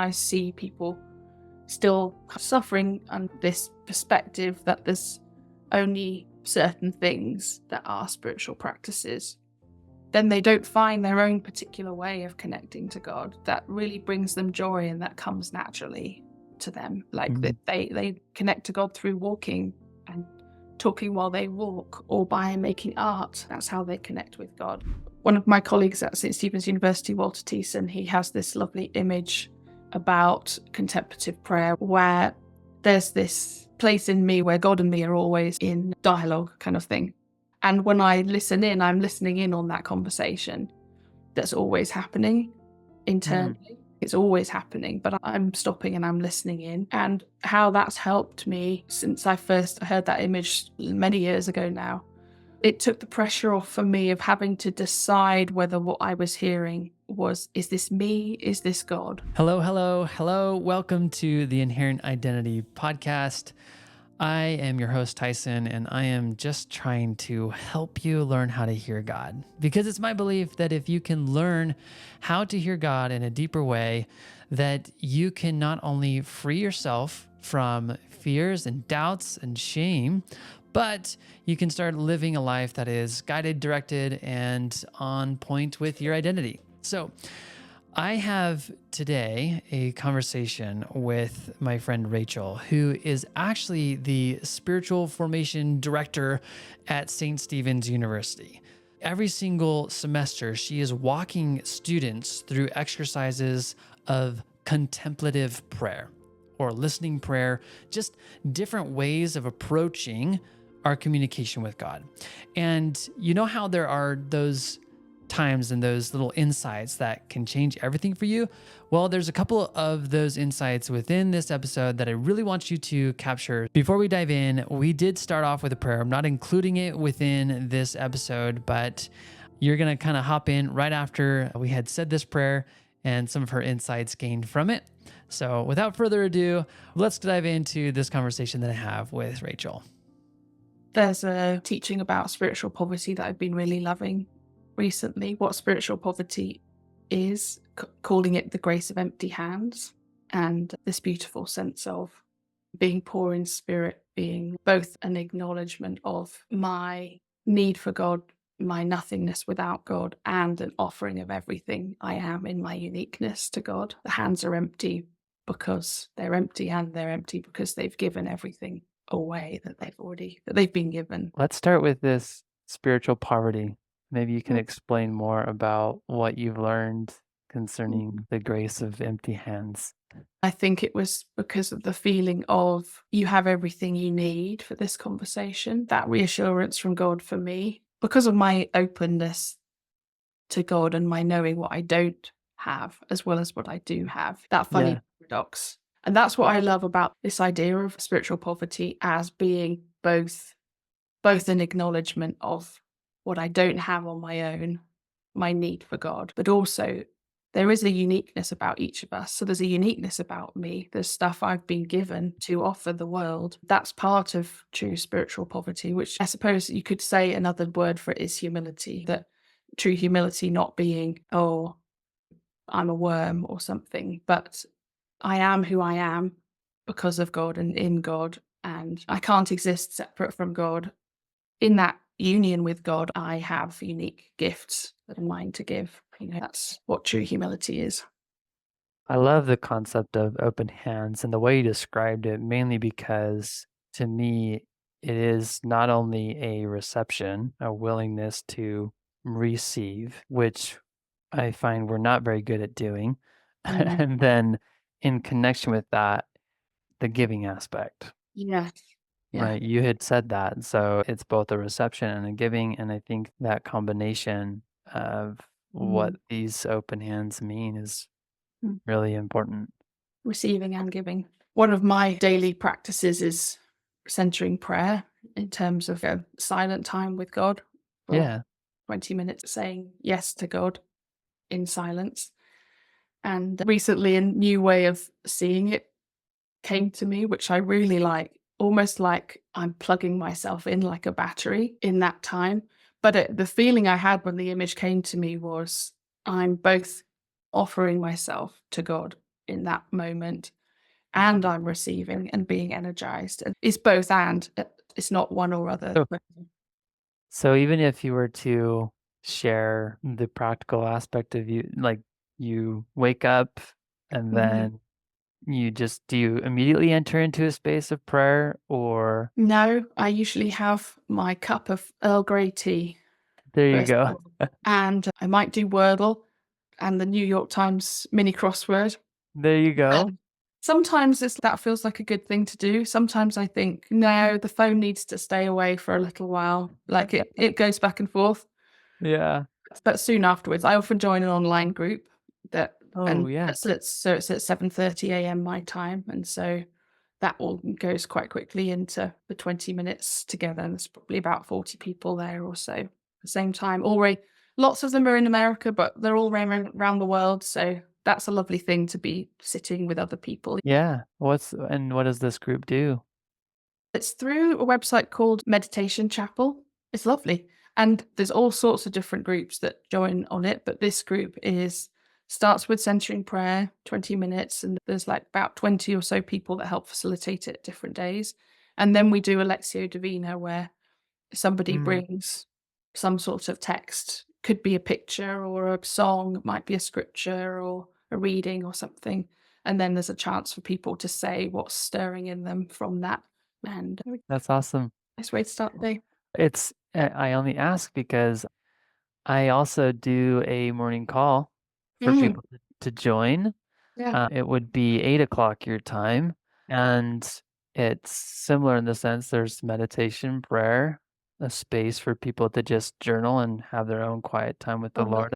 I see people still suffering under this perspective that there's only certain things that are spiritual practices. Then they don't find their own particular way of connecting to God that really brings them joy and that comes naturally to them. Like that they connect to God through walking and talking while they walk, or by making art. That's how they connect with God. One of my colleagues at St. Stephen's University, Walter Thiessen, he has this lovely image about contemplative prayer where there's this place in me where God and me are always in dialogue kind of thing. And when I listen in, I'm listening in on that conversation that's always happening internally. It's always happening, but I'm stopping and I'm listening in. And how that's helped me since I first heard that image many years ago now. It took the pressure off for me of having to decide whether what I was hearing is this me? Is this God? Hello. Welcome to the Inherent Identity podcast. I am your host, Tyson, and I am just trying to help you learn how to hear God. Because it's my belief that if you can learn how to hear God in a deeper way, that you can not only free yourself from fears and doubts and shame, but you can start living a life that is guided, directed, and on point with your identity. So I have today a conversation with my friend Rachael, who is actually the spiritual formation director at St. Stephen's University. Every single semester, she is walking students through exercises of contemplative prayer or listening prayer, just different ways of approaching our communication with God. And you know how there are those times and those little insights that can change everything for you? Well, there's a couple of those insights within this episode that I really want you to capture. Before we dive in, we did start off with a prayer. I'm not including it within this episode, but you're going to kind of hop in right after we had said this prayer and some of her insights gained from it. So without further ado, let's dive into this conversation that I have with Rachael. There's a teaching about spiritual poverty that I've been really loving recently, what spiritual poverty is, calling it the grace of empty hands, and this beautiful sense of being poor in spirit, being both an acknowledgement of my need for God, my nothingness without God, and an offering of everything I am in my uniqueness to God. The hands are empty because they're empty, and they're empty because they've given everything away that they've been given. Let's start with this spiritual poverty. Maybe you can explain more about what you've learned concerning the grace of empty hands. I think it was because of the feeling of you have everything you need for this conversation, that reassurance from God for me, because of my openness to God and my knowing what I don't have as well as what I do have, that funny paradox. And that's what I love about this idea of spiritual poverty as being both an acknowledgement of what I don't have on my own, my need for God, but also there is a uniqueness about each of us. So there's a uniqueness about me. There's stuff I've been given to offer the world. That's part of true spiritual poverty, which I suppose you could say another word for it is humility. That true humility not being, oh, I'm a worm or something, but I am who I am because of God and in God, and I can't exist separate from God. In that union with God, I have unique gifts that are mine to give. That's what true humility is. I love the concept of open hands and the way you described it, mainly because to me, it is not only a reception, a willingness to receive, which I find we're not very good at doing. And then in connection with that, the giving aspect. Yes. Yeah. Right. You had said that. So it's both a reception and a giving. And I think that combination of what these open hands mean is really important. Receiving and giving. One of my daily practices is centering prayer in terms of a silent time with God. Yeah. 20 minutes saying yes to God in silence. And recently a new way of seeing it came to me, which I really like. Almost like I'm plugging myself in like a battery in that time. But the feeling I had when the image came to me was I'm both offering myself to God in that moment, and I'm receiving and being energized. And it's both and. It's not one or other. So, so even if you were to share the practical aspect of you, like you wake up and then do you immediately enter into a space of prayer or No, I usually have my cup of Earl Grey tea there you first go. thing, and I might do Wordle and the New York Times mini crossword. There you go. And sometimes that feels like a good thing to do. Sometimes I think, no, the phone needs to stay away for a little while. Like it goes back and forth. Yeah. But soon afterwards, I often join an online group that, Oh, and yeah. it's at 7:30 a.m. my time, and so that all goes quite quickly into the 20 minutes together. And there's probably about 40 people there or so at the same time. Already, lots of them are in America, but they're all around the world. So that's a lovely thing to be sitting with other people. Yeah. What does this group do? It's through a website called Meditation Chapel. It's lovely. And there's all sorts of different groups that join on it, but this group starts with centering prayer, 20 minutes, and there's like about 20 or so people that help facilitate it different days. And then we do Alexio Divina, where somebody Mm, brings some sort of text. Could be a picture or a song, it might be a scripture or a reading or something. And then there's a chance for people to say what's stirring in them from that. And that's awesome. nice way to start the day. I only ask because I also do a morning call for Mm, people to join. yeah. It would be 8 o'clock your time, and it's similar in the sense there's meditation, prayer, a space for people to just journal and have their own quiet time with the Oh, Lord.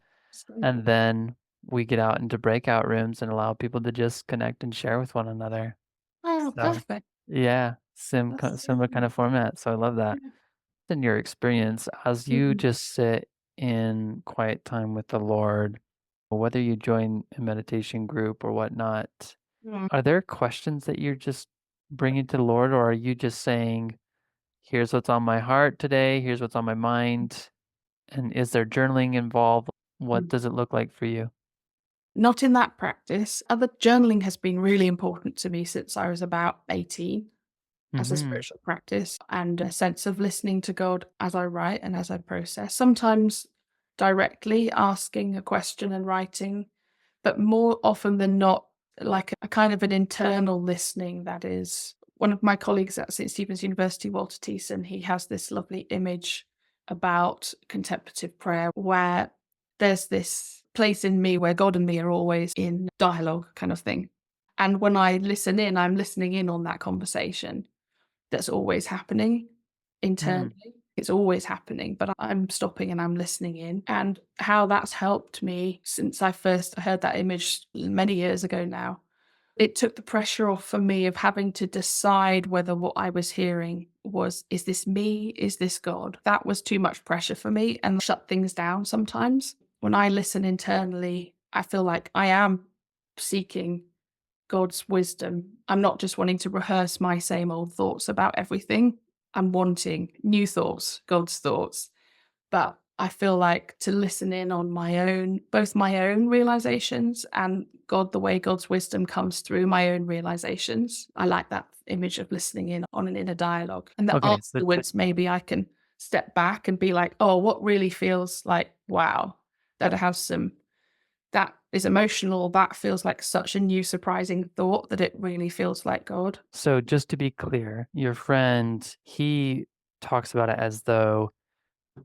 And then we get out into breakout rooms and allow people to just connect and share with one another. wow, So, perfect. yeah, That's so similar kind nice. of format. So I love that. Yeah. In your experience, as you Mhm. just sit in quiet time with the Lord, whether you join a meditation group or whatnot, Mm. are there questions that you're just bringing to the Lord, or are you just saying, here's what's on my heart today, here's what's on my mind? And is there journaling involved? What does it look like for you? Not in that practice. Other journaling has been really important to me since I was about 18 as a Mm-hmm. spiritual practice, and a sense of listening to God as I write and as I process. Sometimes directly asking a question and writing, but more often than not, like a kind of an internal listening. That is, one of my colleagues at St. Stephen's University, Walter Thiessen, he has this lovely image about contemplative prayer where there's this place in me where God and me are always in dialogue kind of thing. And when I listen in, I'm listening in on that conversation that's always happening Mm, internally. It's always happening, but I'm stopping and I'm listening in. And how that's helped me since I first heard that image many years ago now, it took the pressure off for me of having to decide whether what I was hearing was, is this me? Is this God? That was too much pressure for me and shut things down sometimes. When I listen internally, I feel like I am seeking God's wisdom. I'm not just wanting to rehearse my same old thoughts about everything. I'm wanting new thoughts, God's thoughts. But I feel like to listen in on my own, both my own realizations and God, the way God's wisdom comes through my own realizations. I like that image of listening in on an inner dialogue. And that okay, so afterwards, maybe I can step back and be like, oh, what really feels like, wow, that has some, that is emotional. That feels like such a new, surprising thought that it really feels like God. so just to be clear, your friend, he talks about it as though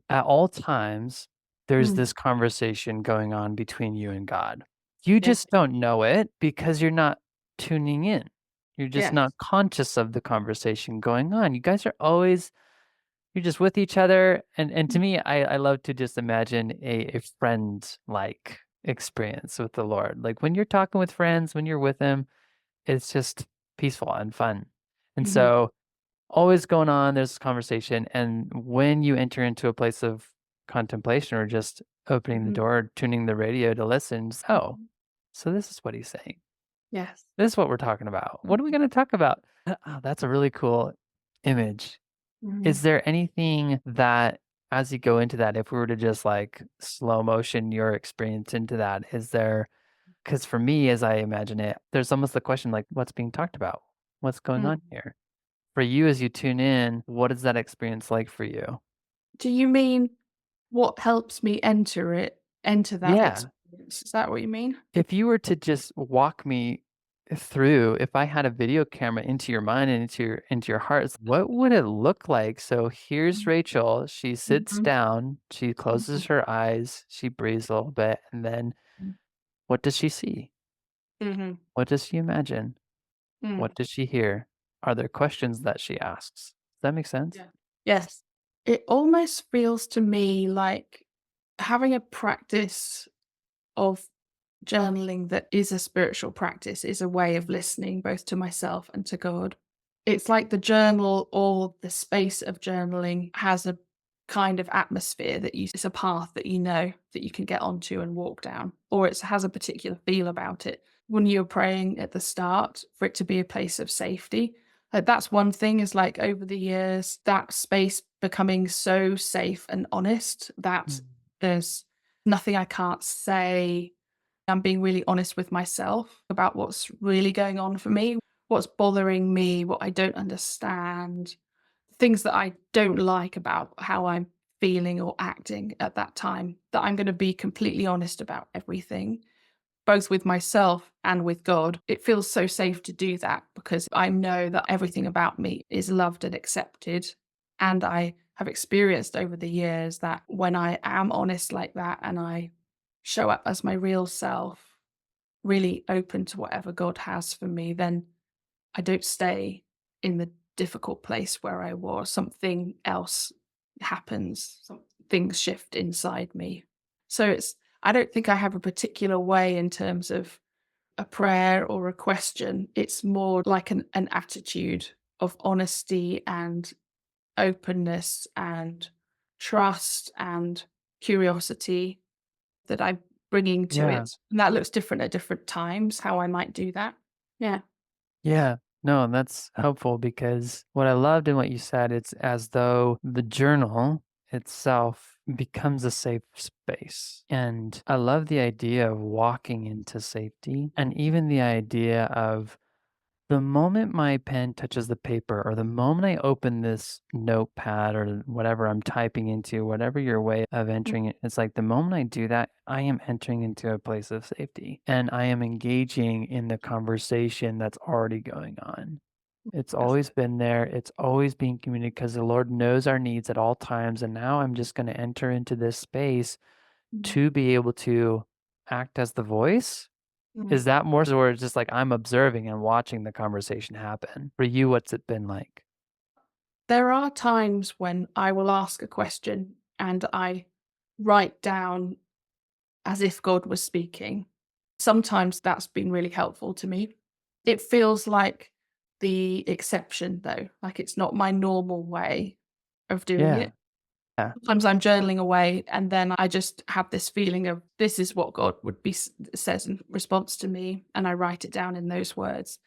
at all times, there's Mm, this conversation going on between you and God. You yes. just don't know it because you're not tuning in. You're just Yes. not conscious of the conversation going on. You guys are always you're just with each other. And to me, I love to just imagine a friend like experience with the Lord. Like when you're talking with friends, when you're with him, it's just peaceful and fun. And Mhm, so always going on, there's conversation. And when you enter into a place of contemplation or just opening the mhm, door, tuning the radio to listen, oh, mhm. so this is what he's saying. Yes. This is what we're talking about. What are we going to talk about? Oh, that's a really cool image. Mhm. Is there anything that, as you go into that, if we were to just like slow motion your experience into that, is there Because for me, as I imagine it, there's almost the question like, what's being talked about? What's going on here? For you, as you tune in, what is that experience like for you? Do you mean what helps me enter that Yeah. experience? Is that what you mean? If you were to just walk me through, if I had a video camera into your mind and into your hearts, what would it look like? So here's Rachel. She sits Mhm, down, she mhm, closes her eyes, she breathes a little bit, and then what does she see? mhm, What does she imagine? mm. What does she hear? Are there questions that she asks? Does that make sense? Yeah. Yes. It almost feels to me like having a practice of journaling that is a spiritual practice is a way of listening both to myself and to God. It's like the journal or the space of journaling has a kind of atmosphere that it's a path that you know that you can get onto and walk down, or it has a particular feel about it. When you're praying at the start, for it to be a place of safety. Like that's one thing is like over the years, that space becoming so safe and honest that Mm. there's nothing I can't say. I'm being really honest with myself about what's really going on for me, what's bothering me, what I don't understand, things that I don't like about how I'm feeling or acting at that time, that I'm going to be completely honest about everything, both with myself and with God. It feels so safe to do that because I know that everything about me is loved and accepted. And I have experienced over the years that when I am honest like that and I show up as my real self, really open to whatever God has for me, then I don't stay in the difficult place where I was. Something else happens, things shift inside me. So I don't think I have a particular way in terms of a prayer or a question. It's more like an attitude of honesty and openness and trust and curiosity that I'm bringing to Yeah. it. And that looks different at different times, how I might do that. Yeah. Yeah. No, that's helpful because what I loved in what you said, it's as though the journal itself becomes a safe space. And I love the idea of walking into safety and even the idea of the moment my pen touches the paper, or the moment I open this notepad or whatever I'm typing into, whatever your way of entering it, it's like the moment I do that, I am entering into a place of safety and I am engaging in the conversation that's already going on. It's That's always been there. It's always being communicated because the Lord knows our needs at all times. And now I'm just going to enter into this space mm, to be able to act as the voice. mm. Is that more so where it's just like I'm observing and watching the conversation happen? For you, what's it been like? There are times when I will ask a question and I write down as if God was speaking. Sometimes that's been really helpful to me. It feels like the exception, though, like it's not my normal way of doing Yeah. it. Yeah. Sometimes I'm journaling away, and then I just have this feeling of this is what God would be says in response to me, and I write it down in those words.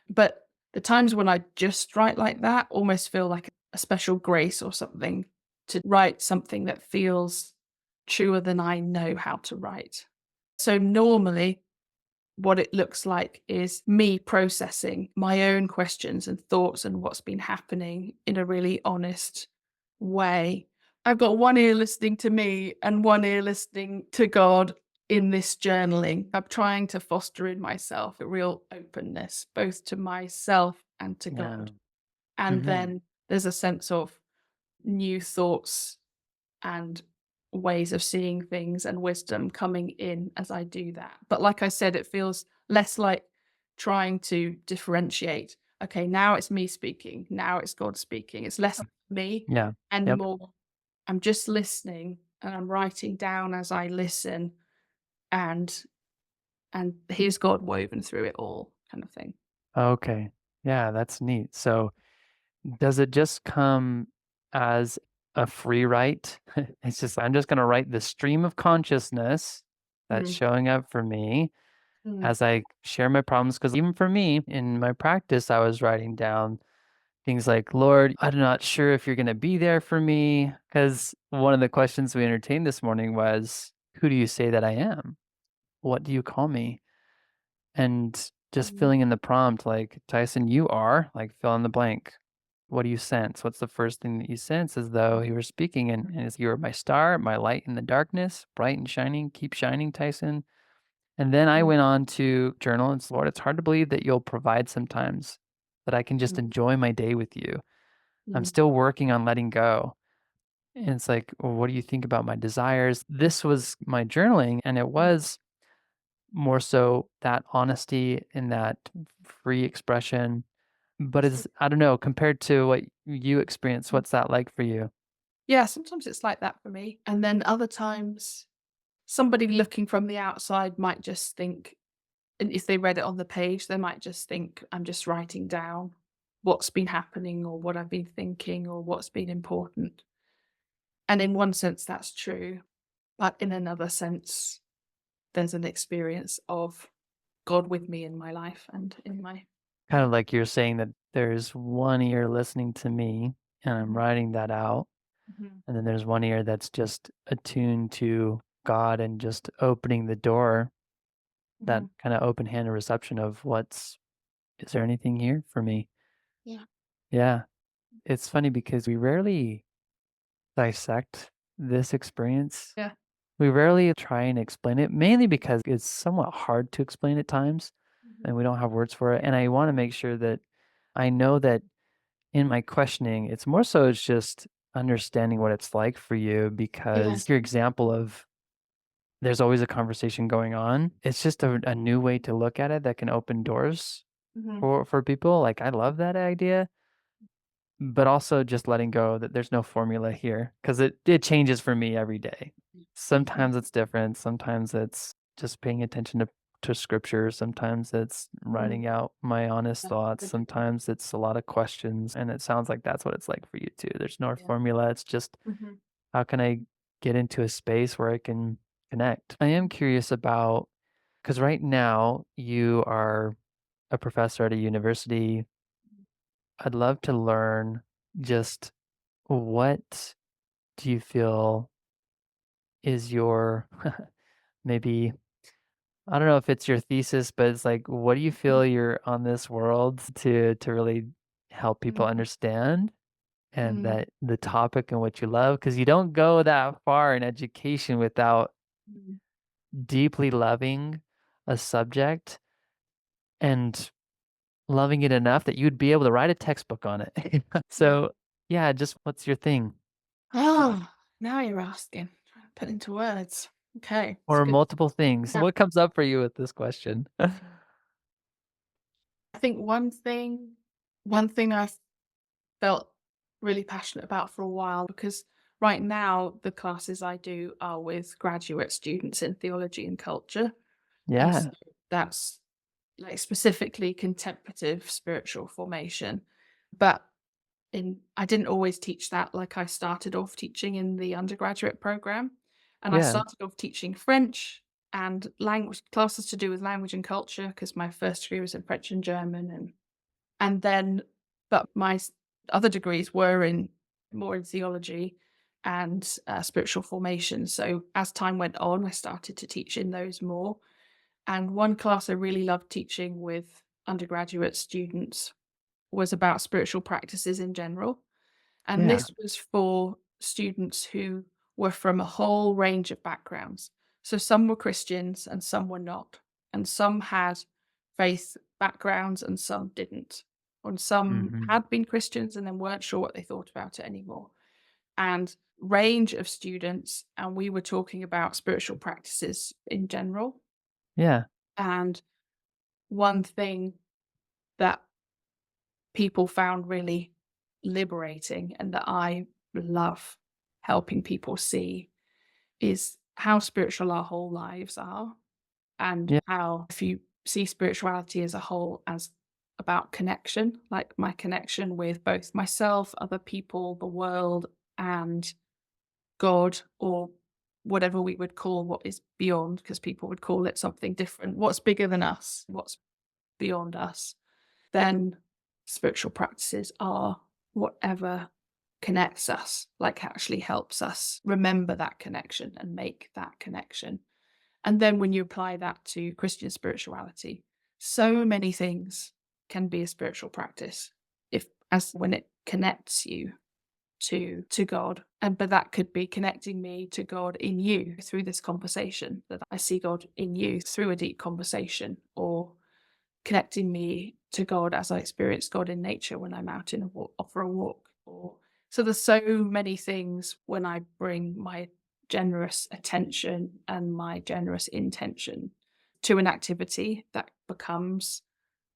But the times when I just write like that almost feel like a special grace or something to write something that feels truer than I know how to write. So normally, what it looks like is me processing my own questions and thoughts and what's been happening in a really honest way. I've got one ear listening to me and one ear listening to God in this journaling. I'm trying to foster in myself a real openness, both to myself and to Yeah. God. And Hmm. then there's a sense of new thoughts and ways of seeing things and wisdom coming in as I do that. But like I said, it feels less like trying to differentiate. Okay, now it's me speaking. Now it's God speaking. It's less me Yeah. and Yep. more I'm just listening and I'm writing down as I listen and here's God woven through it all kind of thing. Okay. Yeah, that's neat. So does it just come as a free write? It's just, I'm just going to write the stream of consciousness that's Mm, showing up for me mm, as I share my problems. Because even for me, in my practice, I was writing down things like, Lord, I'm not sure if you're going to be there for me. Because one of the questions we entertained this morning was, who do you say that I am? What do you call me? and just Mhm. filling in the prompt, like, Tyson, you are, like, fill in the blank. What do you sense? What's the first thing that you sense? As though he were speaking, and it's, you are my star, my light in the darkness, bright and shining. Keep shining, Tyson. And then I Mhm. went on to journal and Lord, it's hard to believe that you'll provide sometimes that I can just Mhm. enjoy my day with you. I'm Mhm. still working on letting go. And it's like, well, what do you think about my desires? This was my journaling, and it Mhm. was more so that honesty and that free expression. But it's, I don't know, compared to what you experience, what's that like for you? Yeah, sometimes it's like that for me. And then other times, somebody looking from the outside might just think, and if they read it on the page, they might just think, I'm just writing down what's been happening or what I've been thinking or what's been important. And in one sense, that's true. But in another sense, there's an experience of God with me in my life and in my. Kind of like you're saying that there's one ear listening to me and I'm Mhm. writing that out. Mhm. And then there's one ear that's just attuned to God and just opening the door, that Mhm. kind of open handed reception of is there anything here for me? Yeah. Yeah. It's funny because we rarely dissect this experience. Yeah. We rarely try and explain it, mainly because it's somewhat hard to explain at times Mhm. and we don't have words for it. And I want to make sure that I know that in my questioning, it's more so it's just understanding what it's like for you, Yeah. because your example of there's always a conversation going on. It's just a new way to look at it that can open doors Mhm. for people. Like, I love that idea, but also just letting go that there's no formula here because it changes for me every day. Mhm. Sometimes it's different. Sometimes it's just paying attention to scripture. Sometimes it's Mhm. writing out my honest That's thoughts. good. Sometimes it's a lot of questions. And it sounds like that's what it's like for you too. There's no Yeah. formula. It's just Mhm. how can I get into a space where I can connect? I am curious about, because right now you are a professor at a university. I'd love to learn just what do you feel is your maybe, I don't know if it's your thesis, but it's like, what do you Mhm. feel you're on this world to really help people Mhm. understand? And Mhm. that the topic and what you love, because you don't go that far in education without Mhm. deeply loving a subject and loving it enough that you'd be able to write a textbook on it. Yeah. So, yeah, just what's your thing? Oh, now you're asking. Trying to put into words. Okay, it's Or good. multiple things. Yeah. What comes up for you with this question? I think one thing I've felt really passionate about for a while, because right now the classes I do are with graduate students in theology and culture. And so Yeah, that's like specifically contemplative spiritual formation. But in I didn't always teach that. Like, I started off teaching in the undergraduate program, and I yeah, started off teaching French and language classes to do with language and culture, because my first degree was in French and German, and then but my other degrees were in more in theology and spiritual formation. So as time went on, I started to teach in those more. And one class I really loved teaching with undergraduate students was about spiritual practices in general. And yeah. this was for students who were from a whole range of backgrounds. So some were Christians and some were not. And some had faith backgrounds and some didn't. And some Mhm. had been Christians and then weren't sure what they thought about it anymore. And range of students, and we were talking about spiritual practices in general. Yeah, And one thing that people found really liberating and that I love helping people see is how spiritual our whole lives are, and yeah, how if you see spirituality as a whole as about connection, like my connection with both myself, other people, the world, and God, or whatever we would call what is beyond, because people would call it something different. What's bigger than us? What's beyond us? Then spiritual practices are whatever connects us, like actually helps us remember that connection and make that connection. And then when you apply that to Christian spirituality, So many things can be a spiritual practice if as when it connects you to God. And but that could be connecting me to God in you through this conversation, that I see God in you through a deep conversation, or connecting me to God as I experience God in nature when I'm out in a walk, for a walk. Or so there's so many things when I bring my generous attention and my generous intention to an activity that becomes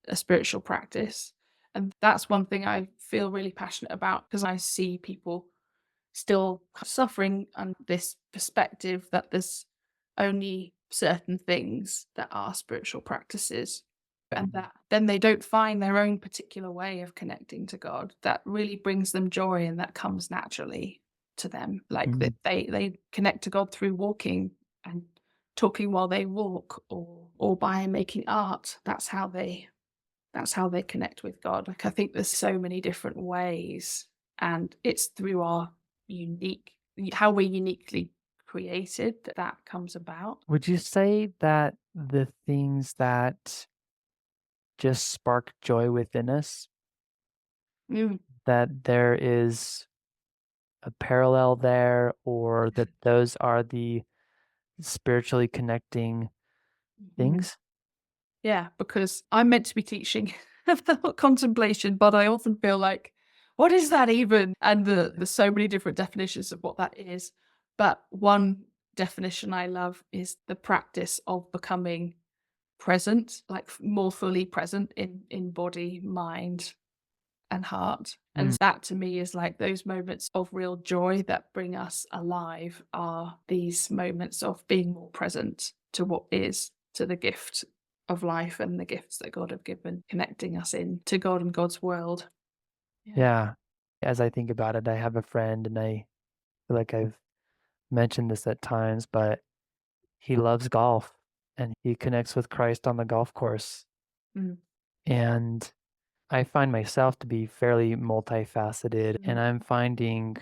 a spiritual practice. And that's one thing I feel really passionate about, because I see people still suffering under this perspective that there's only certain things that are spiritual practices, and that then they don't find their own particular way of connecting to God that really brings them joy and that comes naturally to them. Like Mm. that they connect to God through walking and talking while they walk, or by making art. That's how they connect with God. Like, I think there's so many different ways, and it's through our unique, how we're uniquely created, that comes about. Would you say that the things that just spark joy within us, Mm. that there is a parallel there, or that those are the spiritually connecting Mhm. things? Yeah, because I'm meant to be teaching about contemplation, but I often feel like, what is that even? And there's so many different definitions of what that is. But one definition I love is the practice of becoming present, like more fully present in body, mind, and heart. And Mm. that to me is like those moments of real joy that bring us alive, are these moments of being more present to what is, to the gift of life and the gifts that God have given, connecting us in to God and God's world. Yeah. Yeah. As I think about it, I have a friend, and I feel like I've mentioned this at times, but he loves golf and he connects with Christ on the golf course. Mm, And I find myself to be fairly multifaceted, and mm, I'm finding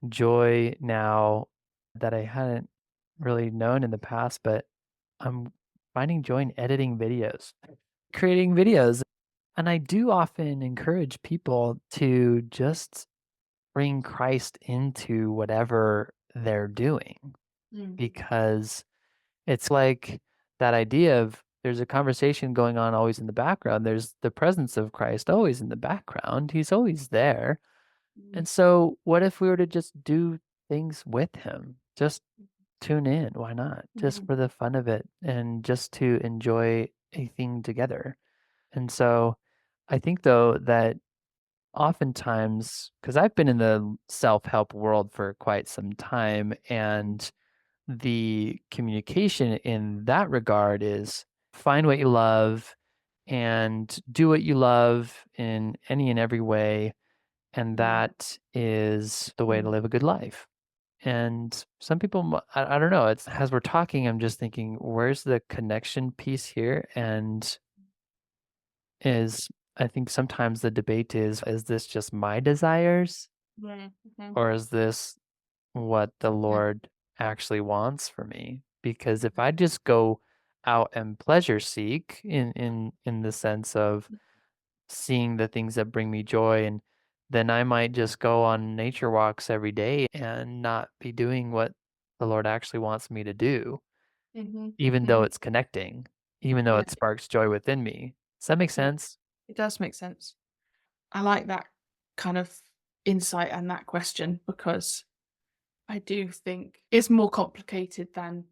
joy now that I hadn't really known in the past, but I'm finding joy in editing videos, creating videos. And I do often encourage people to just bring Christ into whatever they're doing, mm, because it's like that idea of there's a conversation going on always in the background. There's the presence of Christ always in the background. He's always there. mm, And so, what if we were to just do things with him? Just tune in. Why not? Just mm, for the fun of it and just to enjoy a thing together. And so, I think though that oftentimes, because I've been in the self help world for quite some time, and the communication in that regard is find what you love and do what you love in any and every way. And mm, that is the way to mm. live a good life. And some people, I don't know, it's as we're talking, I'm just thinking, where's the connection piece here? And is, I think sometimes the debate is this just my desires, Yeah. Mhm. or is this what the Yeah. Lord actually wants for me? Because if I just go out and pleasure seek in the sense of seeing the things that bring me joy, and then I might just go on nature walks every day and not be doing what the Lord actually wants me to do, Mhm, even though mhm. it's connecting, even though Yeah, it sparks joy within me. Does that make yeah, sense? it does make sense. I like that kind of insight and that question, because I do think it's more complicated than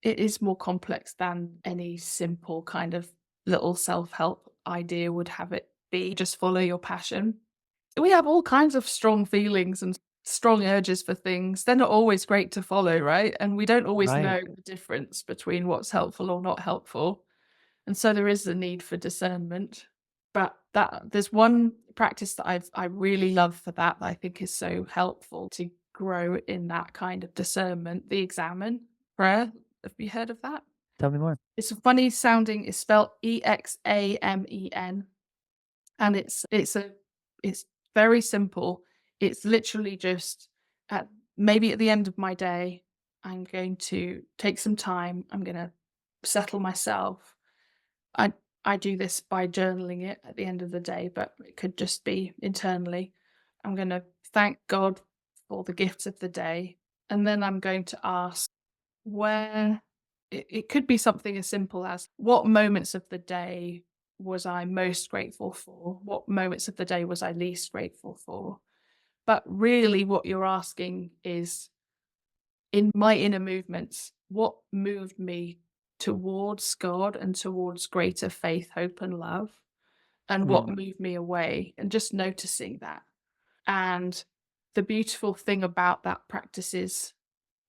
it is more complex than any simple kind of little self-help idea would have it be. Just follow your passion. We have all kinds of strong feelings and strong urges for things. They're not always great to follow, right? And we don't always Right. know the difference between what's helpful or not helpful. And so there is a need for discernment. But that there's one practice that I really love for that, that I think is so helpful to grow in that kind of discernment. The examine prayer. Have you heard of that? Tell me more. It's a funny sounding. It's spelled EXAMEN, and it's very simple. It's literally just at maybe at the end of my day, I'm going to take some time. I'm going to settle myself. I do this by journaling it at the end of the day, but it could just be internally. I'm going to thank God for the gifts of the day. And then I'm going to ask where it could be something as simple as what moments of the day was I most grateful for? What moments of the day was I least grateful for? But really, what you're asking is in my inner movements, what moved me towards God and towards greater faith, hope, and love? And what Mm, moved me away? And just noticing that. And the beautiful thing about that practice is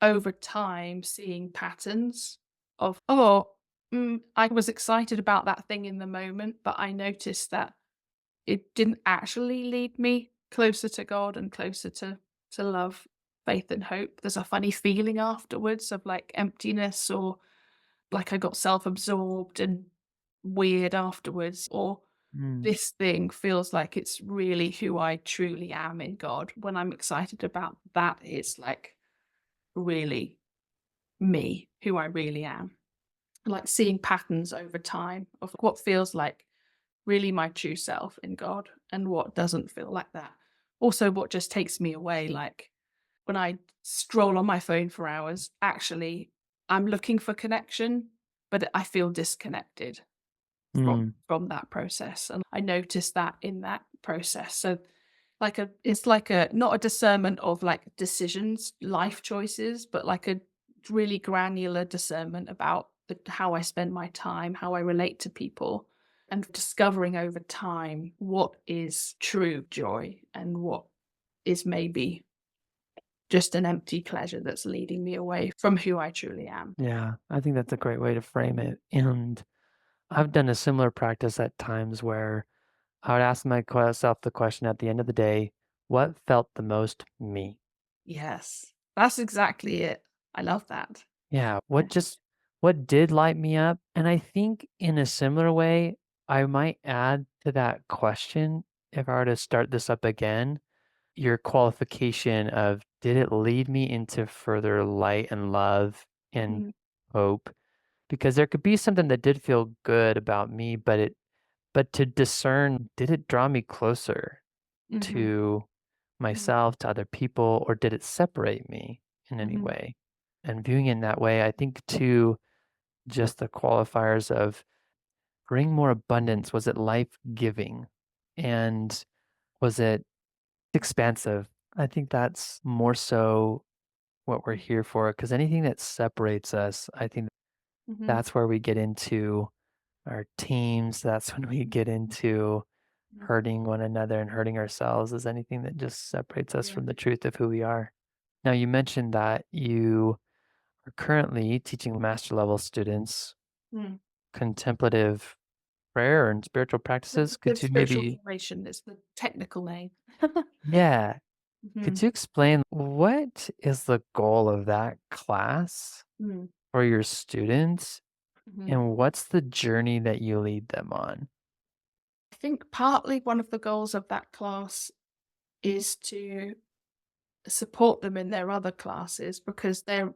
over time, seeing patterns of, I was excited about that thing in the moment, but I noticed that it didn't actually lead me closer to God and closer to love, faith, and hope. There's a funny feeling afterwards of like emptiness, or like I got self-absorbed and weird afterwards, or mm, this thing feels like it's really who I truly am in God. When I'm excited about that, it's like really me, who I really am. Like seeing patterns over time of what feels like really my true self in God and what doesn't feel like that. Also, what just takes me away, like when I stroll on my phone for hours, actually, I'm looking for connection, but I feel disconnected mm. from that process. And I noticed that in that process. So it's like a not a discernment of like decisions, life choices, but like a really granular discernment about how I spend my time, how I relate to people, and discovering over time what is true joy and what is maybe just an empty pleasure that's leading me away from who I truly am. Yeah, I think that's a great way to frame it. And I've done a similar practice at times where I would ask myself the question at the end of the day, what felt the most me? Yes, that's exactly it. I love that. Yeah, Yeah. what did light me up? And I think in a similar way, I might add to that question, if I were to start this up again, your qualification of did it lead me into further light and love and Mhm, hope? Because there could be something that did feel good about me, but to discern, did it draw me closer mhm, to mhm, myself, to other people, or did it separate me in any mhm. way? And viewing it in that way, I think too, just the qualifiers of bring more abundance. Was it life giving? And was it expansive? I think that's more so what we're here for. Because anything that separates us, I think Mhm. that's where we get into our teams. That's when we get into Mhm. hurting one another and hurting ourselves, is anything that just separates us Yeah. from the truth of who we are. Now, you mentioned that you are currently teaching master level students Mm. contemplative prayer and spiritual practices. Could Contemplative you spiritual maybe, formation is the technical name. yeah, could Mhm, you explain what is the goal of that class mm, for your students mhm. and what's the journey that you lead them on? I think partly one of the goals of that class is to support them in their other classes because they're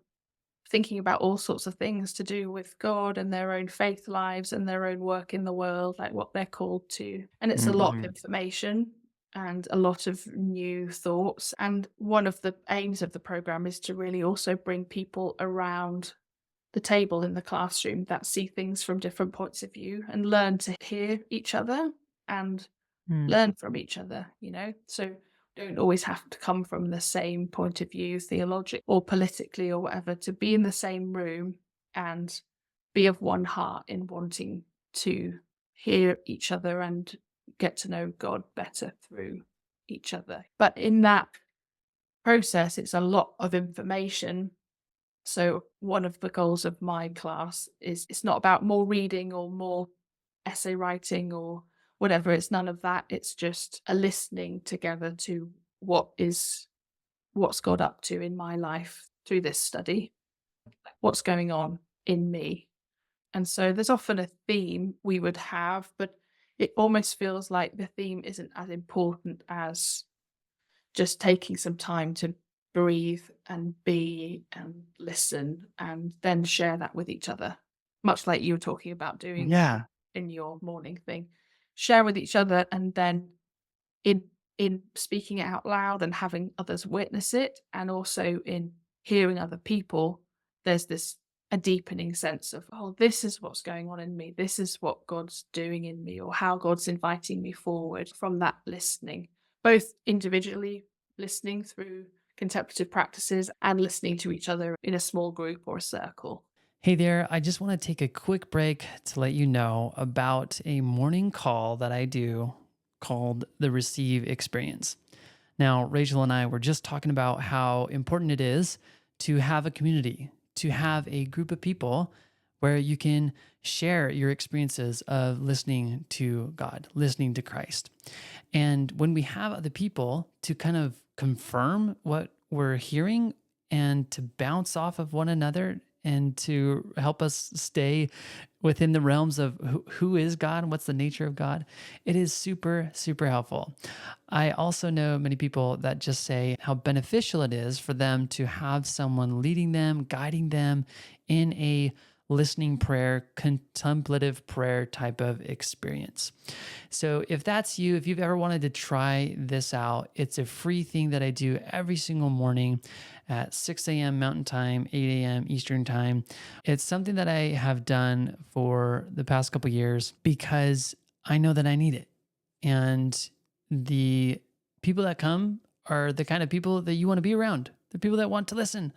thinking about all sorts of things to do with God and their own faith lives and their own work in the world, like what they're called to. And it's a lot of Mhm. information and a lot of new thoughts. And one of the aims of the program is to really also bring people around the table in the classroom that see things from different points of view and learn to hear each other and Mm, learn from each other, you know? So don't always have to come from the same point of view, theologic or politically or whatever, to be in the same room and be of one heart in wanting to hear each other and get to know God better through each other. But in that process, it's a lot of information. So one of the goals of my class is it's not about more reading or more essay writing or whatever. It's none of that. It's just a listening together to what's God up to in my life through this study, what's going on in me. And so there's often a theme we would have, but it almost feels like the theme isn't as important as just taking some time to breathe and be and listen and then share that with each other, much like you were talking about doing yeah. in your morning thing, share with each other, and then in speaking it out loud and having others witness it, and also in hearing other people, there's this a deepening sense of, oh, this is what's going on in me, this is what God's doing in me, or how God's inviting me forward from that listening, both individually listening through contemplative practices and listening to each other in a small group or a circle. Hey there, I just want to take a quick break to let you know about a morning call that I do called the Receive Experience. Now, Rachel and I were just talking about how important it is to have a community, to have a group of people where you can share your experiences of listening to God, listening to Christ. And when we have other people to kind of confirm what we're hearing and to bounce off of one another and to help us stay within the realms of who is God and what's the nature of God, it is super, super helpful. I also know many people that just say how beneficial it is for them to have someone leading them, guiding them in a listening prayer, contemplative prayer type of experience. So if that's you, if you've ever wanted to try this out, it's a free thing that I do every single morning at 6 a.m. Mountain Time, 8 a.m. Eastern Time. It's something that I have done for the past couple of years because I know that I need it. And the people that come are the kind of people that you want to be around, the people that want to listen.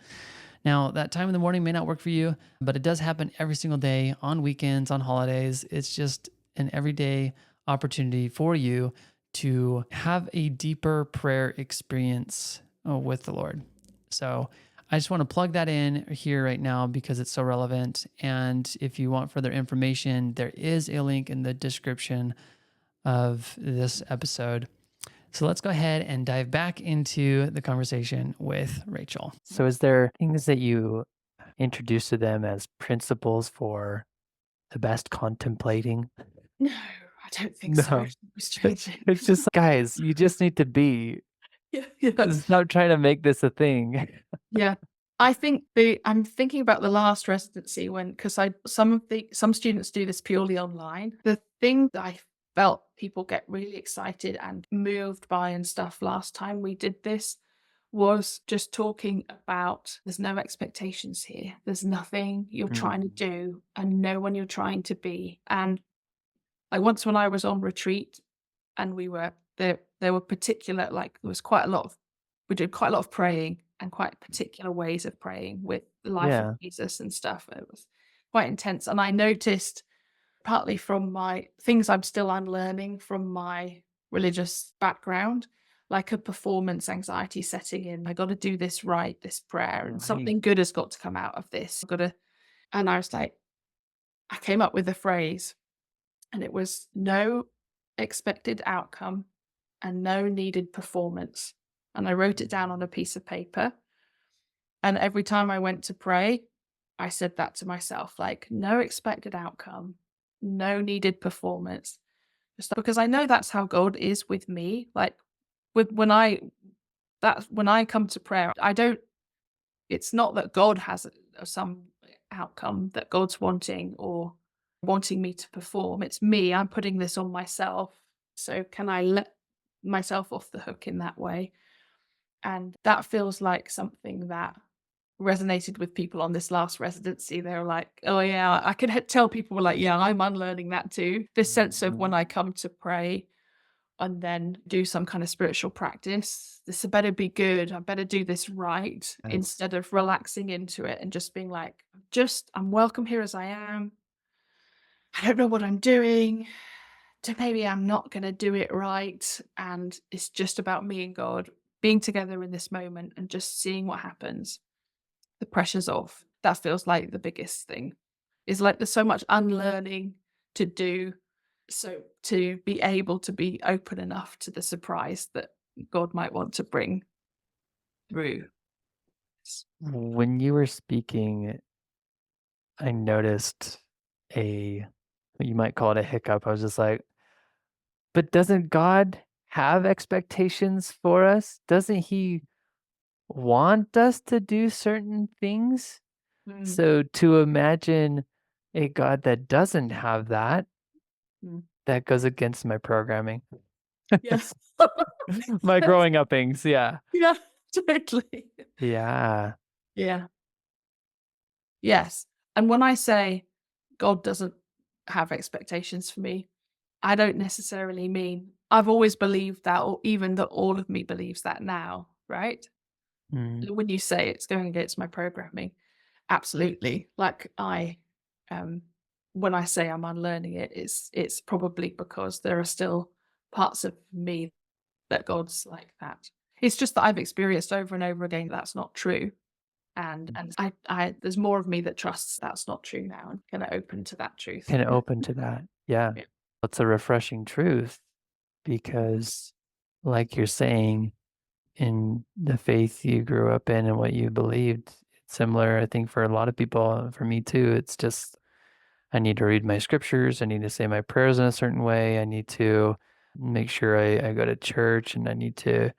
Now, that time in the morning may not work for you, but it does happen every single day, on weekends, on holidays. It's just an everyday opportunity for you to have a deeper prayer experience with the Lord. So I just want to plug that in here right now because it's so relevant. And if you want further information, there is a link in the description of this episode. So let's go ahead and dive back into the conversation with Rachel. So is there things that you introduce to them as principles for the best contemplating? No, I don't think so. No. It's just, guys, you just need to be. Yeah. Stop trying to make this a thing. Yeah. I think I'm thinking about the last residency when, because some students do this purely online. The thing that I felt people get really excited and moved by and stuff last time we did this was just talking about there's no expectations here. There's nothing you're trying to do and no one you're trying to be. And like once when I was on retreat and we were there were particular, like there was we did quite a lot of praying and quite particular ways of praying with the life of Jesus and stuff. It was quite intense. And I noticed, partly from my things I'm still unlearning from my religious background, like a performance anxiety setting in. I got to do this right, this prayer, and something good has got to come out of this. And I was like, I came up with a phrase, and it was no expected outcome and no needed performance. And I wrote it down on a piece of paper. And every time I went to pray, I said that to myself, like, no expected outcome, no needed performance. Just because I know that's how God is with me. Like when I come to prayer, it's not that God has some outcome that God's wanting or wanting me to perform. It's me. I'm putting this on myself. So can I let myself off the hook in that way? And that feels like something that resonated with people on this last residency. They were like, oh yeah, I could tell people were like, yeah, I'm unlearning that too. This sense of when I come to pray and then do some kind of spiritual practice, this better be good. I better do this right, instead of relaxing into it and just being like, I'm welcome here as I am. I don't know what I'm doing. So maybe I'm not going to do it right. And it's just about me and God being together in this moment and just seeing what happens. The pressure's off. That feels like the biggest thing. Is like there's so much unlearning to do. So to be able to be open enough to the surprise that God might want to bring through. When you were speaking, I noticed you might call it a hiccup. I was just like, but doesn't God have expectations for us? Doesn't he want us to do certain things? So to imagine a God that doesn't have that Mm. that goes against my programming. Yes. My growing uppings, yeah. Yeah, totally. Yeah. Yeah. Yes. And when I say God doesn't have expectations for me, I don't necessarily mean I've always believed that, or even that all of me believes that now, right? Mm. When you say it's going against my programming, absolutely. Like um, when I say I'm unlearning it, it's probably because there are still parts of me that God's like that. It's just that I've experienced over and over again that's not true. And I there's more of me that trusts that's not true now and kind of open to that truth. Kind of open to that. Yeah. Yeah. It's a refreshing truth because, like you're saying, in the faith you grew up in and what you believed, it's similar, I think, for a lot of people. For me too, it's just I need to read my scriptures. I need to say my prayers in a certain way. I need to make sure I go to church and I need to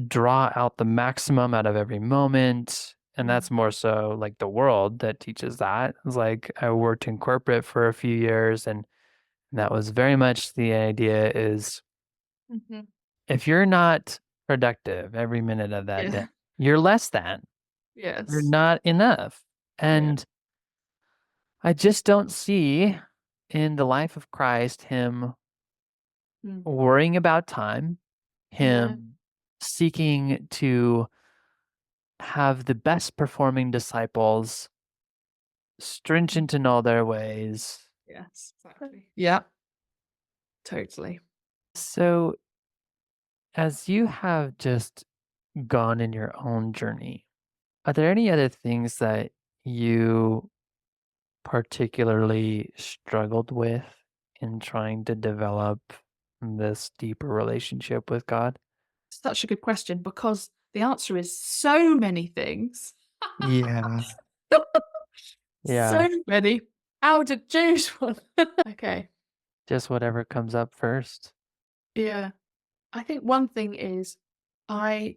draw out the maximum out of every moment. And Mm. that's more so like the world that teaches that. It's like I worked in corporate for a few years and that was very much the idea is Mhm. if you're not productive every minute of that day, Yeah. you're less than. You're Yes. not enough. Yeah. And I just don't see in the life of Christ him Mm. worrying about time, No. him seeking to have the best performing disciples, Mm. stringent in all their ways. Yes. Exactly. Yeah. Totally. So, as you have just gone in your own journey, are there any other things that you particularly struggled with in trying to develop this deeper relationship with God? Such a good question because the answer is so many things. Yeah. So Yeah. many. How to choose one? Okay. Just whatever comes up first. Yeah. I think one thing is I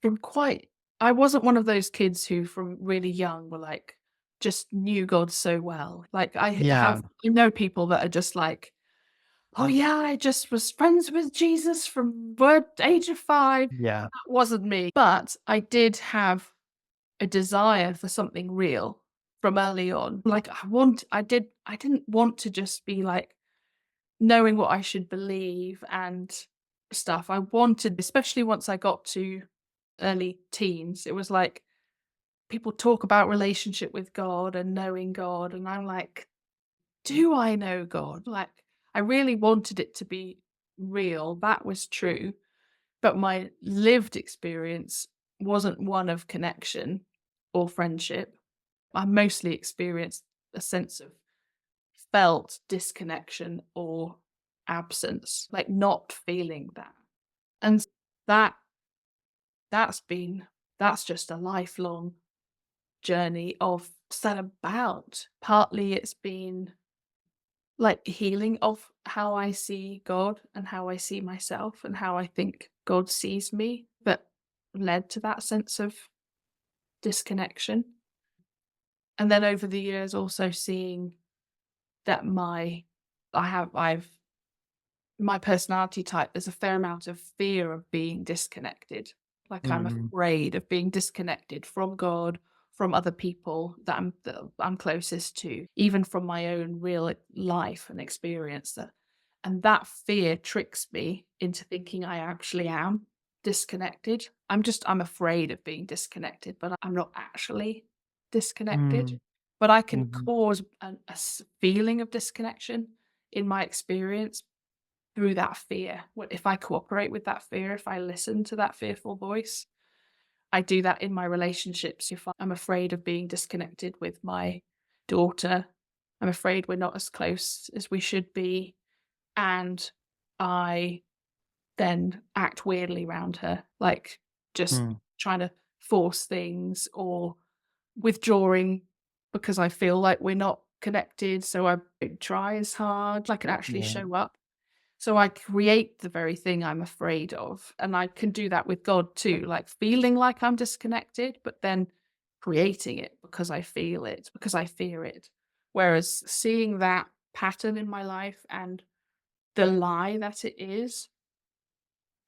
from quite I wasn't one of those kids who from really young were like just knew God so well. Like Yeah. I know people that are just like, oh yeah, I just was friends with Jesus from word age of 5. Yeah. That wasn't me. But I did have a desire for something real from early on. Like I didn't want to just be like knowing what I should believe and stuff. I wanted, especially once I got to early teens, it was like people talk about relationship with God and knowing God. And I'm like, do I know God? Like, I really wanted it to be real. That was true. But my lived experience wasn't one of connection or friendship. I mostly experienced a sense of felt disconnection or absence, like not feeling that. And that that's been that's just a lifelong journey of set about. Partly it's been like healing of how I see God and how I see myself and how I think God sees me that led to that sense of disconnection. And then over the years also seeing that I've my personality type, there's a fair amount of fear of being disconnected. Like I'm Mm. afraid of being disconnected from God, from other people that I'm closest to, even from my own real life and experience. And that fear tricks me into thinking I actually am disconnected. I'm afraid of being disconnected, but I'm not actually disconnected. Mm. But I can Mhm. cause feeling of disconnection in my experience through that fear. What if I cooperate with that fear, if I listen to that fearful voice? I do that in my relationships. If I'm afraid of being disconnected with my daughter, I'm afraid we're not as close as we should be. And I then act weirdly around her, like just Mm. trying to force things or withdrawing because I feel like we're not connected. So I don't try as hard. I can actually Yeah. show up. So I create the very thing I'm afraid of. And I can do that with God too, like feeling like I'm disconnected, but then creating it because I feel it, because I fear it. Whereas seeing that pattern in my life, and the lie that it is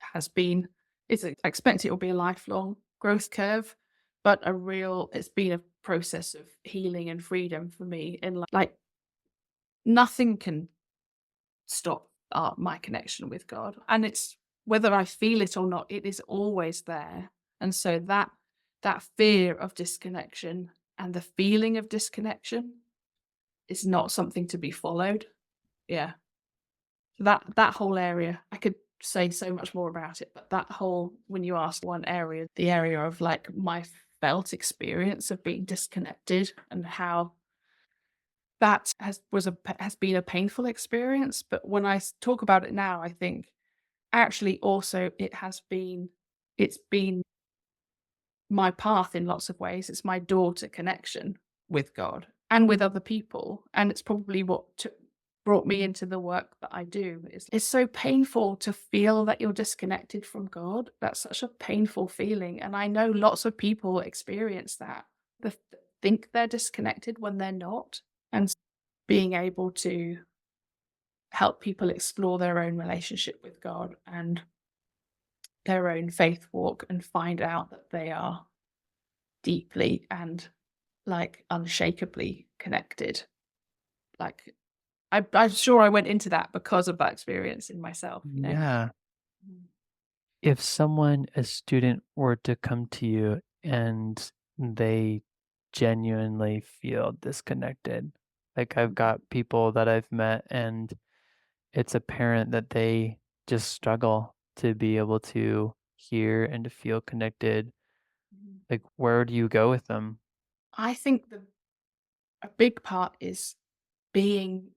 has been I expect it will be a lifelong growth curve, but it's been a process of healing and freedom for me. And like nothing can stop my connection with God. And it's whether I feel it or not, it is always there. And so that fear of disconnection and the feeling of disconnection is not something to be followed. Yeah. That whole area, I could say so much more about it, but that whole when you ask one area, the area of like my felt experience of being disconnected and how that has been a painful experience, but when I talk about it now, I think actually also it's been my path in lots of ways. It's my door to connection with God and with other people, and it's probably brought me into the work that I do. It's so painful to feel that you're disconnected from God. That's such a painful feeling, and I know lots of people experience that. They think they're disconnected when they're not, and being able to help people explore their own relationship with God and their own faith walk and find out that they are deeply and like unshakably connected. Like I'm sure I went into that because of that experience in myself, you know? Yeah. Mm. If a student were to come to you and they genuinely feel disconnected, like I've Mhm. got people that I've met and it's apparent that they just struggle to be able to hear and to feel connected. Mhm. Like, where do you go with them? I think a big part is being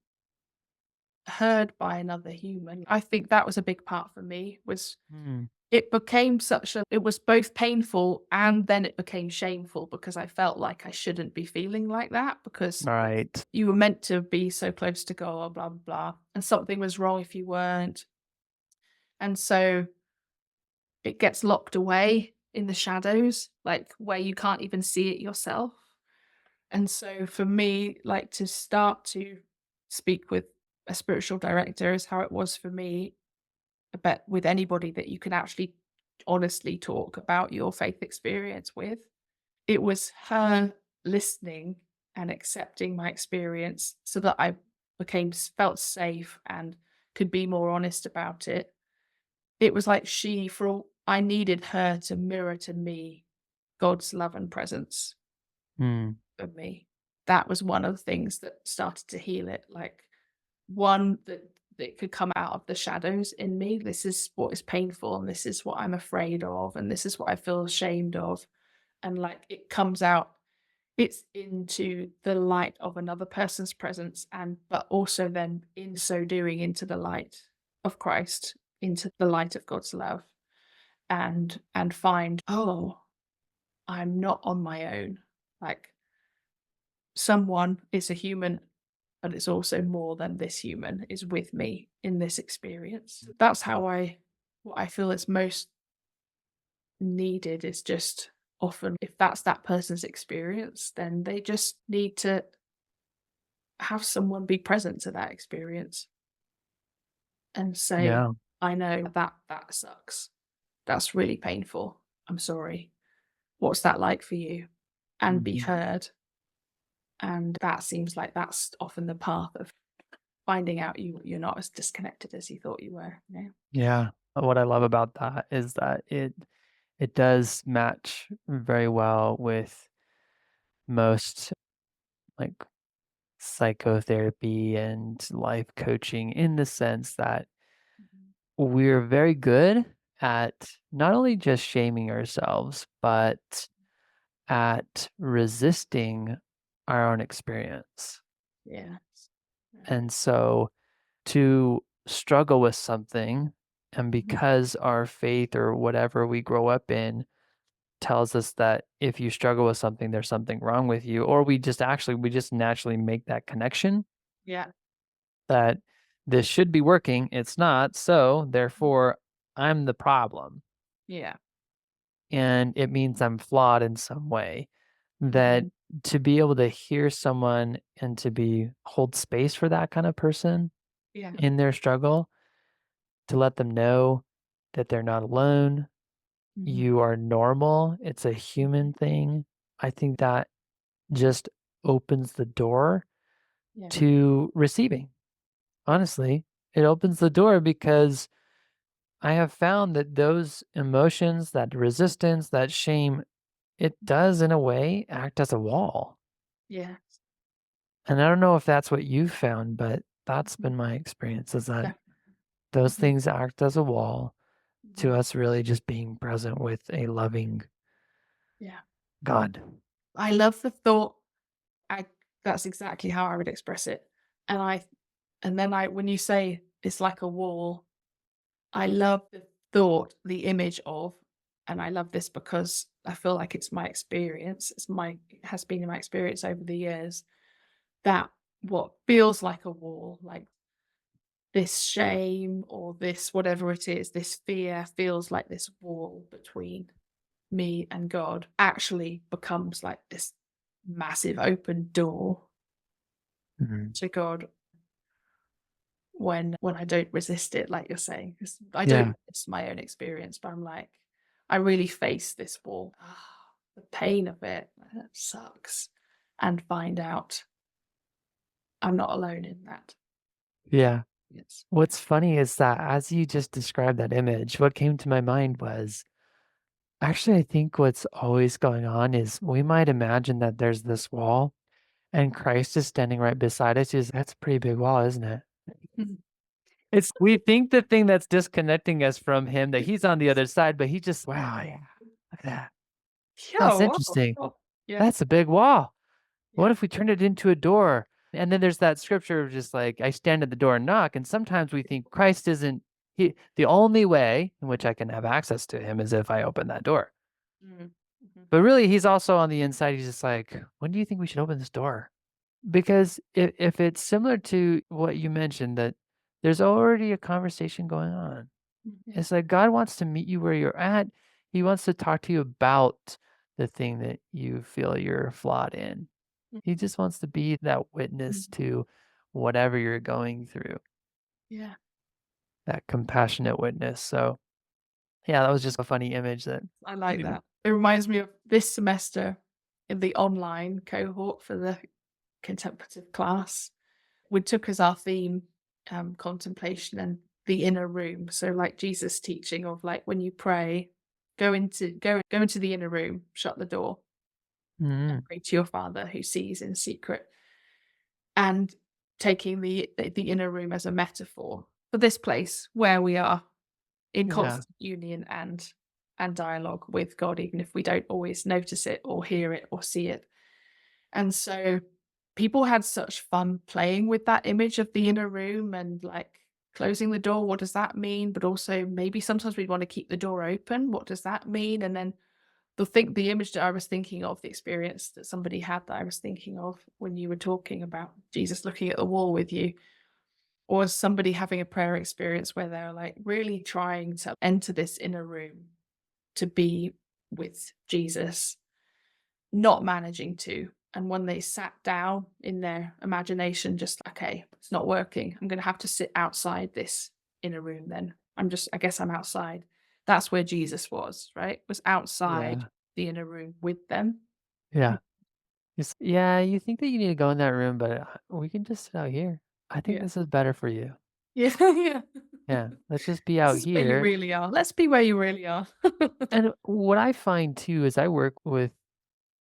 heard by another human. I think that was a big part for me was Hmm. it was both painful and then it became shameful because I felt like I shouldn't be feeling like that because Right. you were meant to be so close to God, blah, blah, blah. And something was wrong if you weren't. And so it gets locked away in the shadows, like where you can't even see it yourself. And so for me, like to start to speak with a spiritual director is how it was for me. I bet with anybody that you can actually honestly talk about your faith experience with. It was her listening and accepting my experience so that I felt safe and could be more honest about it. It was like I needed her to mirror to me God's love and presence Hmm. of me. That was one of the things that started to heal it. Like one that could come out of the shadows in me. This is what is painful, and this is what I'm afraid of, and this is what I feel ashamed of. And like it comes out, it's into the light of another person's presence, and but also then in so doing into the light of Christ, into the light of God's love, and find, oh, I'm not on my own. Like someone is a human, but it's also more than this human is with me in this experience. That's what I feel is most needed is just often if that's that person's experience, then they just need to have someone be present to that experience and say, Yeah. I know that sucks. That's really painful. I'm sorry. What's that like for you? And be Mhm. heard. And that seems like that's often the path of finding out you're not as disconnected as you thought you were. You know? Yeah. What I love about that is that it does match very well with most like psychotherapy and life coaching in the sense that Mhm. we're very good at not only just shaming ourselves, but at resisting our own experience. Yeah. Yeah. And so to struggle with something, and Mhm. because our faith or whatever we grow up in tells us that if you struggle with something, there's something wrong with you, or we just naturally make that connection Yeah. that this should be working, it's not, so therefore I'm the problem. Yeah. And it means I'm flawed in some way. That Mhm. to be able to hear someone and to hold space for that kind of person Yeah. in their struggle, to let them know that they're not alone, Mhm. you are normal, it's a human thing. I think that just opens the door Yeah. to receiving. Honestly, it opens the door because I have found that those emotions, that resistance, that shame, it does in a way act as a wall. Yeah. And I don't know if that's what you've found, but that's Mhm. been my experience is that Definitely. those Mhm. things act as a wall Mhm. to us really just being present with a loving Yeah. God. I love the thought. I That's exactly how I would express it. And when you say it's like a wall, I love the thought, the image of, and I love this because I feel like it's my experience. It has been my experience over the years that what feels like a wall, like this shame or this whatever it is, this fear feels like this wall between me and God actually becomes like this massive open door Mhm. to God when I don't resist it, like you're saying. 'Cause I don't Yeah. it's my own experience, but I'm like, I really face this wall. The pain of it, that sucks. And find out I'm not alone in that. Yeah. It's What's funny is that as you just described that image, what came to my mind was actually, I think what's always going on is we might imagine that there's this wall and Christ is standing right beside us. That's a pretty big wall, isn't it? Mhm. It's we think the thing that's disconnecting us from him that he's on the other side, but he just wow, yeah. Look at that. Yeah, That's wow. interesting. Oh, yeah, That's a big wall. What yeah. if we turned it into a door? And then there's that scripture of just like I stand at the door and knock. And sometimes we think Christ isn't the only way in which I can have access to him is if I open that door. Mm, mhm, But really he's also on the inside. He's just like, when do you think we should open this door? Because if it's similar to what you mentioned, that there's already a conversation going on. mhm, It's like God wants to meet you where you're at. He wants to talk to you about the thing that you feel you're flawed in. mhm, He just wants to be that mhm. witness to whatever you're going through, Yeah, that compassionate witness. So, yeah, that was just a funny image that I like maybe. that. It reminds me of this semester in the online cohort for the contemplative class. We took as our theme contemplation and the inner room. So like Jesus teaching of like when you pray, go into the inner room, shut the door, and Mm, pray to your Father who sees in secret. And taking the inner room as a metaphor for this place where we are in yeah, constant union and dialogue with God, even if we don't always notice it or hear it or see it. And so people had such fun playing with that image of the inner room and like closing the door. What does that mean? But also maybe sometimes we want to keep the door open. What does that mean? And then the image that I was thinking of, the experience that somebody had that I was thinking of when you were talking about Jesus looking at the wall with you, or somebody having a prayer experience where they're like really trying to enter this inner room to be with Jesus, not managing to. And when they sat down in their imagination, just okay, it's not working. I'm going to have to sit outside this inner room then. I guess I'm outside. That's where Jesus was, right? Was outside yeah, the inner room with them. yeah. Yeah, you think that you need to go in that room, but we can just sit out here. I think Yeah. this is better for you. Yeah. Yeah. Yeah, let's just be This out is where you here. really are. Let's be where you really are. And what I find too is I work with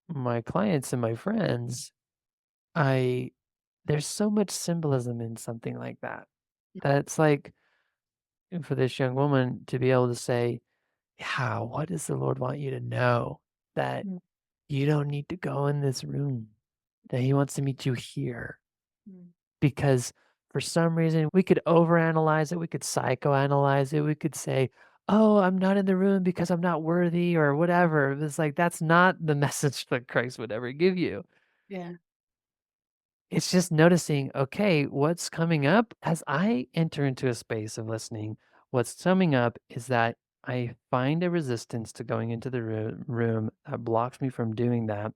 my clients and my friends. I There's so much symbolism in something like that. That it's like for this young woman to be able to say, yeah, what does the Lord want you to know? That Mm, you don't need to go in this room, that He wants to meet you here. mm, Because for some reason, we could overanalyze it, we could psychoanalyze it, we could say, oh, I'm not in the room because I'm not worthy or whatever. It's like, that's not the message that Christ would ever give you. yeah. It's just noticing, okay, what's coming up as I enter into a space of listening, what's coming up is that I find a resistance to going into the room that blocks me from doing that.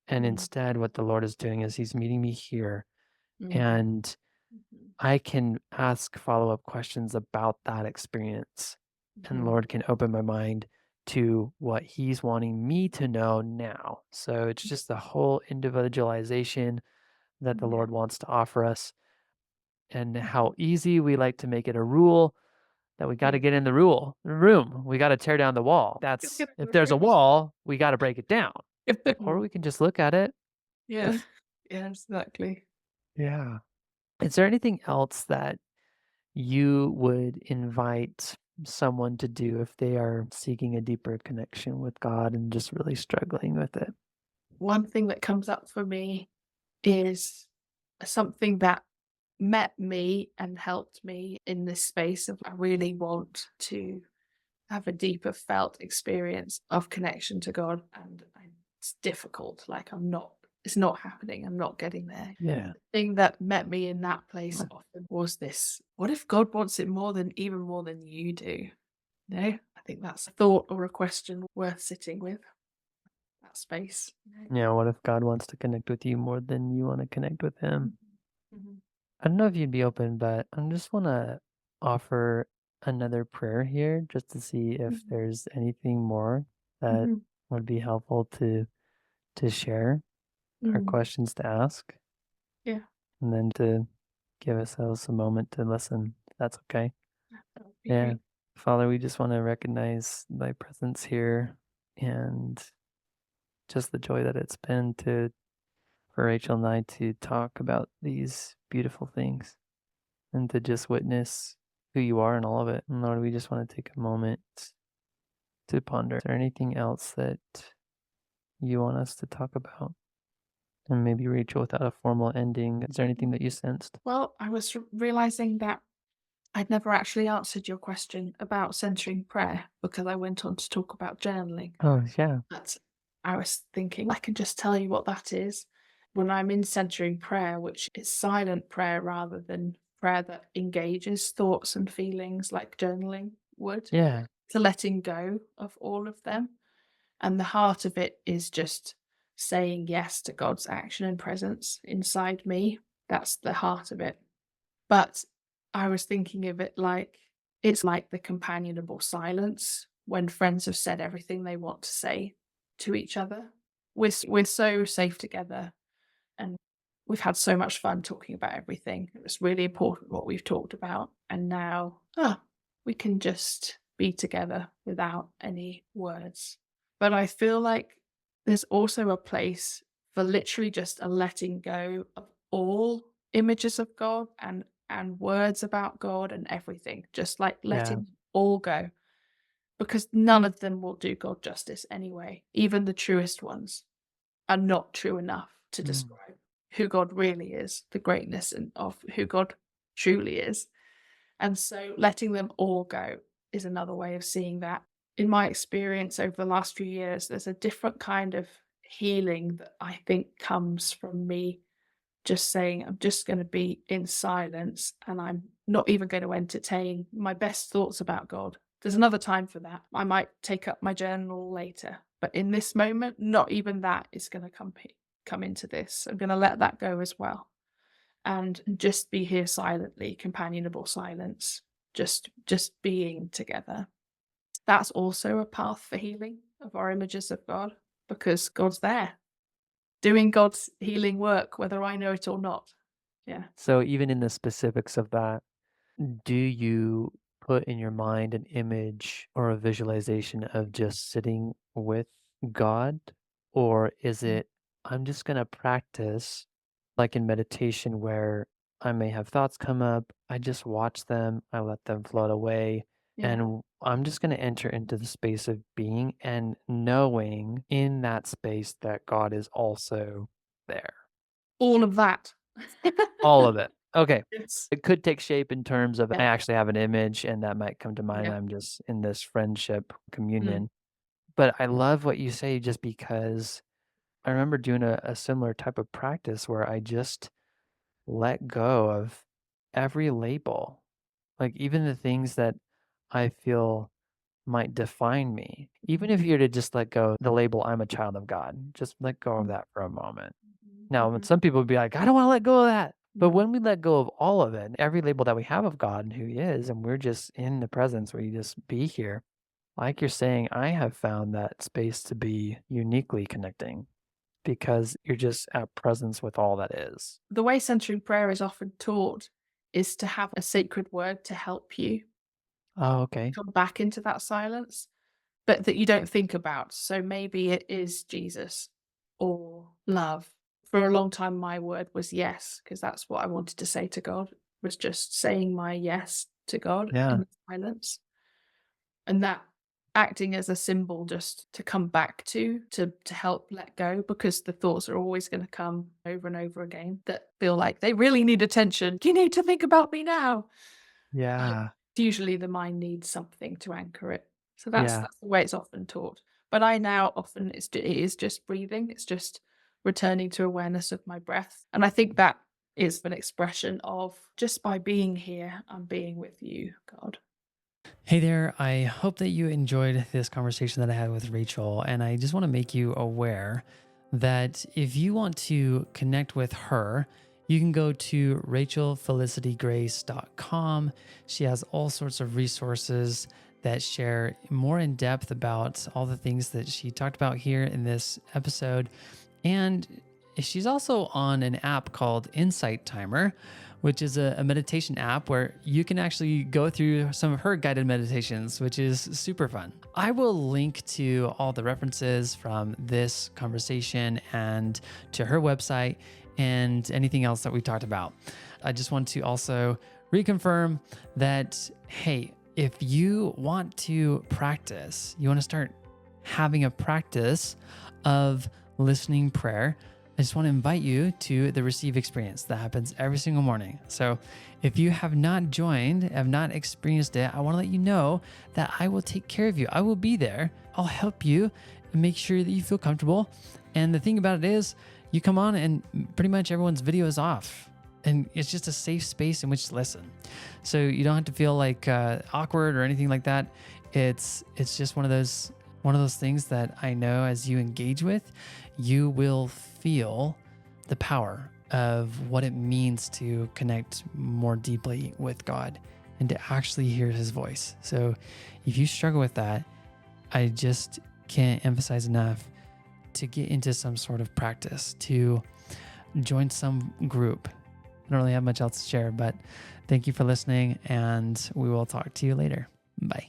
And Mm. instead, what the Lord is doing is He's meeting me here, Mm. and Mhm. I can ask follow-up questions about that experience. And the Mhm. Lord can open my mind to what He's wanting me to know now. So it's just the whole individualization that the Yeah. Lord wants to offer us, and how easy we like to make it a rule that we got to Yeah. get in the room. We got to tear down the wall. That's Get if over there's a wall, we got to break it down. it. Or we can just look at it. Yeah. Yeah, exactly. Yeah. Is there anything else that you would invite someone to do if they are seeking a deeper connection with God and just really struggling with it? One thing that comes up for me is something that met me and helped me in this space of I really want to have a deeper felt experience of connection to God, and it's difficult. Like it's not happening. I'm not getting there. Yeah. The thing that met me in that place often was this: what if God wants it even more than you do? No, I think that's a thought or a question worth sitting with. That space. Yeah. What if God wants to connect with you more than you want to connect with Him? Mhm. I don't know if you'd be open, but I just want to offer another prayer here just to see if Mhm. there's anything more that Mhm. would be helpful to share or Mhm. questions to ask, Yeah, and then to give ourselves a moment to listen. If that's okay. that would be Yeah. great. Father, we just want to recognize thy presence here and just the joy that it's been to for Rachel and I to talk about these beautiful things and to just witness who you are in all of it. And Lord, we just want to take a moment to ponder. Is there anything else that you want us to talk about? And maybe Rachel, without a formal ending, is there anything that you sensed? Well, I was realizing that I'd never actually answered your question about centering prayer because I went on to talk about journaling. Oh, yeah. But I was thinking I can just tell you what that is. When I'm in centering prayer, which is silent prayer rather than prayer that engages thoughts and feelings like journaling would, Yeah. to letting go of all of them. And the heart of it is just saying yes to God's action and presence inside me. That's the heart of it. But I was thinking of it like it's like the companionable silence when friends have said everything they want to say to each other. We're so safe together, and we've had so much fun talking about everything. It was really important what we've talked about, and now we can just be together without any words. But I feel like there's also a place for literally just a letting go of all images of God and words about God and everything, just like Yeah. letting all go, because none of them will do God justice anyway. Even the truest ones are not true enough to Mm. describe who God really is, the greatness of who God truly is. And so letting them all go is another way of seeing that. In my experience over the last few years, there's a different kind of healing that I think comes from me just saying, I'm just going to be in silence and I'm not even going to entertain my best thoughts about God. There's another time for that. I might take up my journal later, but in this moment, not even that is going to come into this. I'm going to let that go as well and just be here silently, companionable silence, just being together. That's also a path for healing of our images of God because God's there doing God's healing work, whether I know it or not. Yeah. So even in the specifics of that, do you put in your mind an image or a visualization of just sitting with God? Or is Mm. it, I'm just going to practice like in meditation where I may have thoughts come up, I just watch them, I let them float away, Yeah. and I'm just going to enter into the space of being and knowing in that space that God is also there. All of that. All of it. Okay. Yes. It could take shape in terms of I Yeah. actually have an image and that might come to mind. Yeah. I'm just in this friendship Mm. communion. But I love what you say just because I remember doing a similar type of practice where I just let go of every label. Like even the things that I feel might define me. Even if you're to just let go the label, I'm a child of God, just let go of that for a moment. Now, when some people would be like, I don't want to let go of that. But when we let go of all of it, every label that we have of God and who he is, and we're just in the presence where you just be here, like you're saying, I have found that space to be uniquely connecting because you're just at presence with all that is. The way centering prayer is often taught is to have a sacred word to help you Oh, okay. come back into that silence, but that you don't think about. So maybe it is Jesus or love. For a long time, my word was yes, because that's what I wanted to say to God, was just saying my yes to God Yeah. in silence. And that acting as a symbol just to come back to help let go, because the thoughts are always going to come over and over again that feel like they really need attention. You need to think about me now. Yeah. Usually the mind needs something to anchor it. So that's Yeah. the way it's often taught. But I now often it is just breathing. It's just returning to awareness of my breath. And I think that is an expression of just by being here, I'm being with you, God. Hey there. I hope that you enjoyed this conversation that I had with Rachel. And I just want to make you aware that if you want to connect with her, you can go to rachelfelicitygrace.com. She has all sorts of resources that share more in depth about all the things that she talked about here in this episode. And she's also on an app called Insight Timer, which is a meditation app where you can actually go through some of her guided meditations, which is super fun. I will link to all the references from this conversation and to her website and anything else that we talked about. I just want to also reconfirm that, hey, if you want to practice, you want to start having a practice of listening prayer, I just want to invite you to the Receive experience that happens every single morning. So if you have not joined, have not experienced it, I want to let you know that I will take care of you. I will be there. I'll help you and make sure that you feel comfortable. And the thing about it is, you come on and pretty much everyone's video is off. And it's just a safe space in which to listen. So you don't have to feel like awkward or anything like that. It's just one of those things that I know as you engage with, you will feel the power of what it means to connect more deeply with God and to actually hear his voice. So if you struggle with that, I just can't emphasize enough to get into some sort of practice, to join some group. I don't really have much else to share, but thank you for listening, and we will talk to you later. Bye.